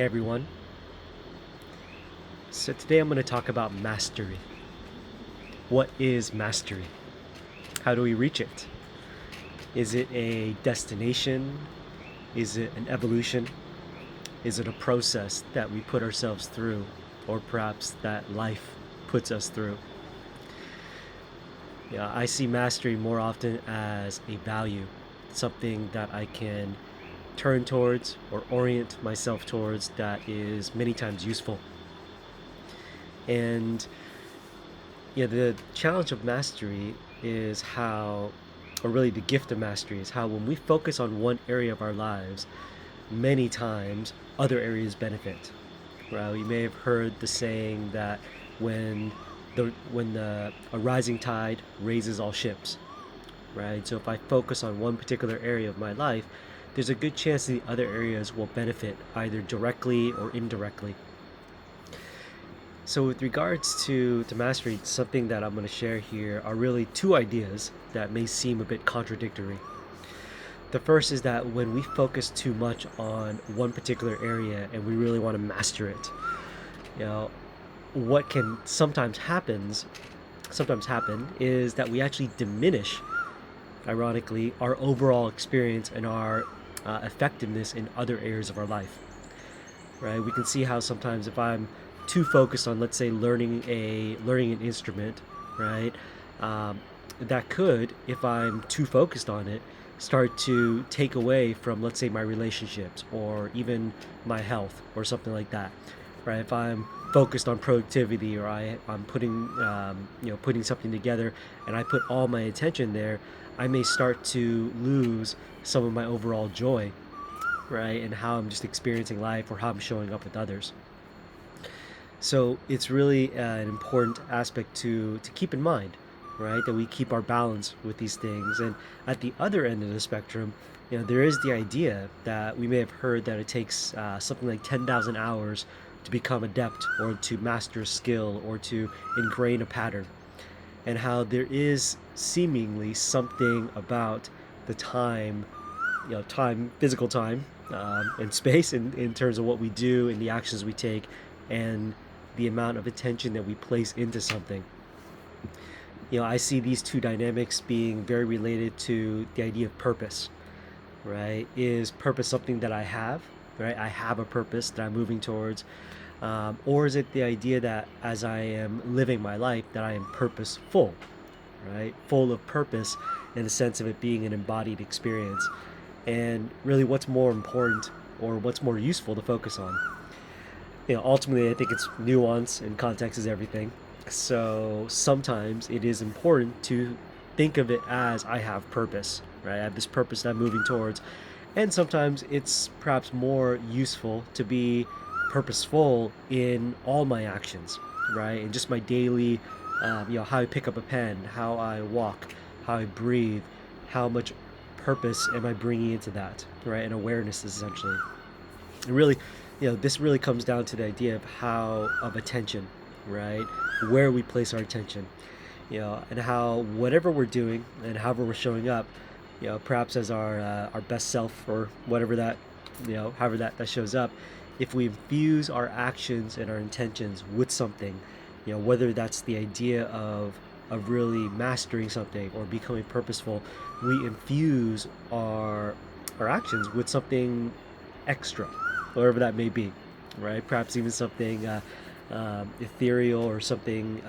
Hey everyone. So today I'm going to talk about mastery. What is mastery? How do we reach it? Is it a destination? Is it an evolution? Is it a process that we put ourselves through, or perhaps that life puts us through? Yeah, I see mastery more often as a value, something that I can turn towards or orient myself towards that is many times useful. And the challenge of mastery is how, or really the gift of mastery is how when we focus on one area of our lives, many times other areas benefit. Right? You may have heard the saying that when when a rising tide raises all ships. Right? So if I focus on one particular area of my life, there's a good chance the other areas will benefit either directly or indirectly. So, with regards to mastery, something that I'm going to share here are really two ideas that may seem a bit contradictory. The first is that when we focus too much on one particular area and we really want to master it, you know, what can sometimes happen is that we actually diminish, ironically, our overall experience and our effectiveness in other areas of our life. Right? We can see how sometimes if I'm too focused on, let's say, learning an instrument, right? Um, that could, if I'm too focused on it, start to take away from, let's say, my relationships or even my health or something like that, right? If I'm focused on productivity or I'm putting something together and I put all my attention there, I may start to lose some of my overall joy, right? And how I'm just experiencing life or how I'm showing up with others. So it's really an important aspect to keep in mind, right? That we keep our balance with these things. And at the other end of the spectrum, there is the idea that we may have heard that it takes something like 10,000 hours to become adept or to master a skill or to ingrain a pattern. And how there is seemingly something about the time, physical time, and space in terms of what we do and the actions we take and the amount of attention that we place into something. I see these two dynamics being very related to the idea of purpose, right? Is purpose something that I have, right? I have a purpose that I'm moving towards. Or is it the idea that as I am living my life, that I am purposeful, right? Full of purpose in the sense of it being an embodied experience. And really, what's more important or what's more useful to focus on? Ultimately, I think it's nuance and context is everything. So sometimes it is important to think of it as I have purpose, right? I have this purpose that I'm moving towards. And sometimes it's perhaps more useful to be purposeful in all my actions, right? And just my daily, how I pick up a pen, how I walk, how I breathe, how much purpose am I bringing into that, right? And awareness essentially. And really, this really comes down to the idea of attention, right? Where we place our attention, and how whatever we're doing and however we're showing up, perhaps as our best self or whatever that, however that shows up, if we infuse our actions and our intentions with something, whether that's the idea of really mastering something or becoming purposeful, we infuse our actions with something extra, whatever that may be, right? Perhaps even something ethereal or something,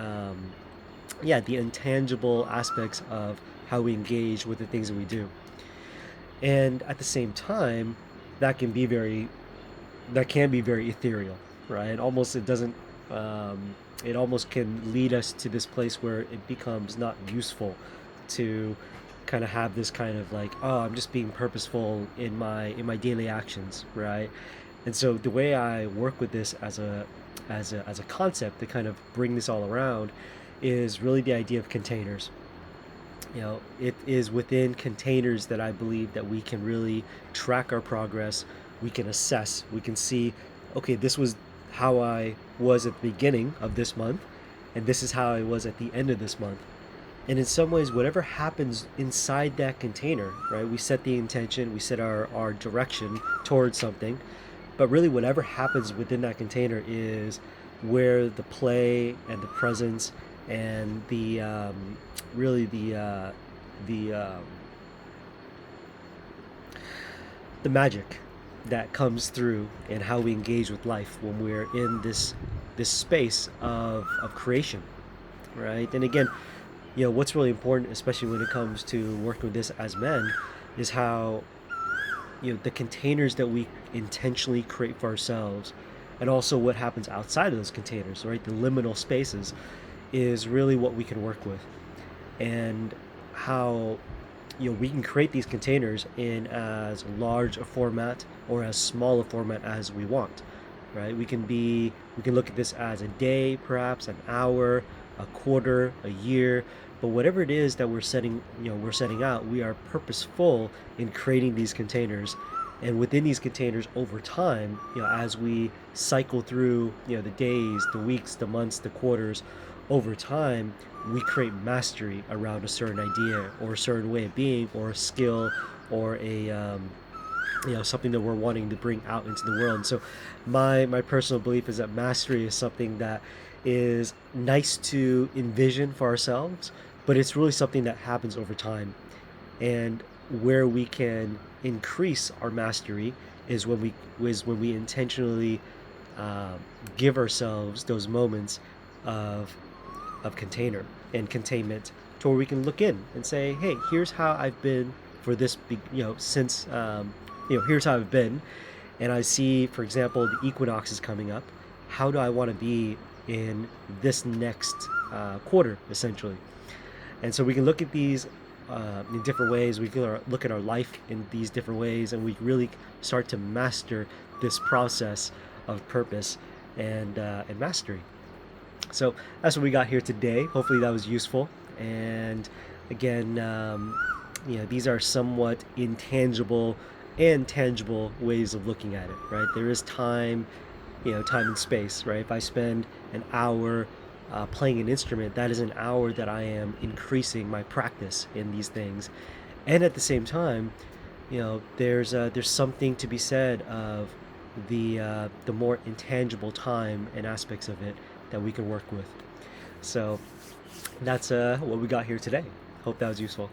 the intangible aspects of how we engage with the things that we do. And at the same time, that can be very ethereal, right? Almost it doesn't. It almost can lead us to this place where it becomes not useful to kind of have this kind of like, oh, I'm just being purposeful in my daily actions, right? And so the way I work with this as a concept to kind of bring this all around is really the idea of containers. It is within containers that I believe that we can really track our progress. We can assess, we can see, okay, this was how I was at the beginning of this month, and this is how I was at the end of this month. And in some ways, whatever happens inside that container, right, we set the intention, we set our direction towards something, But really, whatever happens within that container is where the play and the presence and really the the magic that comes through and how we engage with life when we're in this space of creation, right? And again, what's really important, especially when it comes to working with this as men, is how the containers that we intentionally create for ourselves, and also what happens outside of those containers, right? The liminal spaces is really what we can work with, and how we can create these containers in as large a format or as small a format as we want, right? We can look at this as a day, perhaps an hour, a quarter, a year, but whatever it is that we're setting out, we are purposeful in creating these containers. And within these containers, over time, as we cycle through the days, the weeks, the months, the quarters, over time we create mastery around a certain idea or a certain way of being or a skill or a something that we're wanting to bring out into the world. And so my personal belief is that mastery is something that is nice to envision for ourselves, but it's really something that happens over time. And where we can increase our mastery is when we intentionally uh, give ourselves those moments of container and containment, to where we can look in and say, hey, here's how I've been for this since here's how I've been, and I see, for example, the equinox is coming up. How do I want to be in this next quarter, essentially? And so we can look at these in different ways. We can look at our life in these different ways, and we really start to master this process of purpose and mastery. So that's what we got here today. Hopefully that was useful. And again, these are somewhat intangible and tangible ways of looking at it, right? There is time, time and space, right? If I spend an hour playing an instrument, that is an hour that I am increasing my practice in these things. And at the same time, there's something to be said of the more intangible time and aspects of it that we can work with. So that's what we got here today. Hope that was useful.